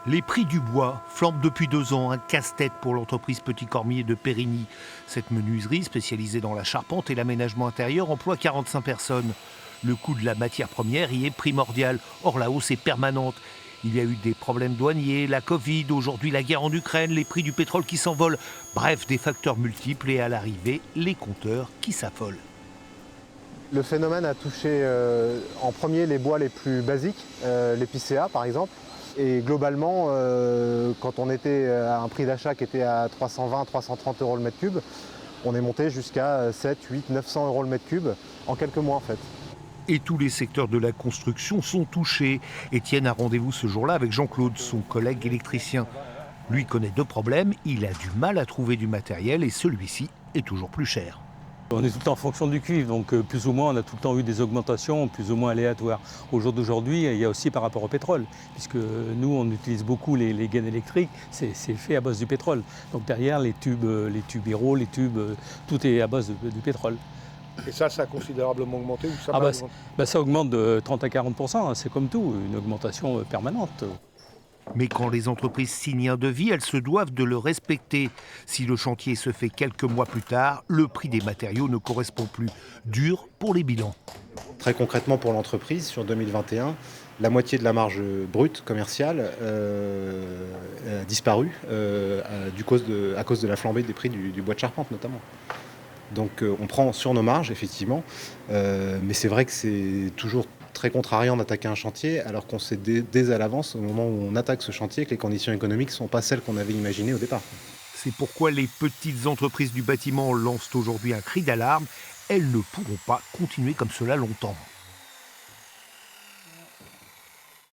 Les prix du bois flambent depuis 2 ans, un casse-tête pour l'entreprise Petit Cormier de Périgny. Cette menuiserie, spécialisée dans la charpente et l'aménagement intérieur, emploie 45 personnes. Le coût de la matière première y est primordial. Or, la hausse est permanente. Il y a eu des problèmes douaniers, la Covid, aujourd'hui la guerre en Ukraine, les prix du pétrole qui s'envolent. Bref, des facteurs multiples et à l'arrivée, les compteurs qui s'affolent. Le phénomène a touché en premier les bois les plus basiques, l'épicéa par exemple. Et globalement, quand on était à un prix d'achat qui était à 320-330 euros le mètre cube, on est monté jusqu'à 7, 8, 900 euros le mètre cube en quelques mois en fait. Et tous les secteurs de la construction sont touchés. Étienne a rendez-vous ce jour-là avec Jean-Claude, son collègue électricien. Lui connaît 2 problèmes, il a du mal à trouver du matériel et celui-ci est toujours plus cher. On est tout le temps en fonction du cuivre, donc plus ou moins on a tout le temps eu des augmentations plus ou moins aléatoires. Au jour d'aujourd'hui, il y a aussi par rapport au pétrole, puisque nous on utilise beaucoup les gaines électriques, c'est fait à base du pétrole. Donc derrière les tubes Hero, les tubes, tout est à base du pétrole. Et ça a considérablement augmenté ou ça Ça augmente de 30 à 40%, hein, c'est comme tout, une augmentation permanente. Mais quand les entreprises signent un devis, elles se doivent de le respecter. Si le chantier se fait quelques mois plus tard, le prix des matériaux ne correspond plus. Dur pour les bilans. Très concrètement pour l'entreprise, sur 2021, la moitié de la marge brute commerciale a disparu à cause de la flambée des prix du bois de charpente notamment. Donc on prend sur nos marges, effectivement, mais c'est vrai que c'est toujours très contrariant d'attaquer un chantier alors qu'on sait dès à l'avance, au moment où on attaque ce chantier, que les conditions économiques ne sont pas celles qu'on avait imaginées au départ. C'est pourquoi les petites entreprises du bâtiment lancent aujourd'hui un cri d'alarme. Elles ne pourront pas continuer comme cela longtemps.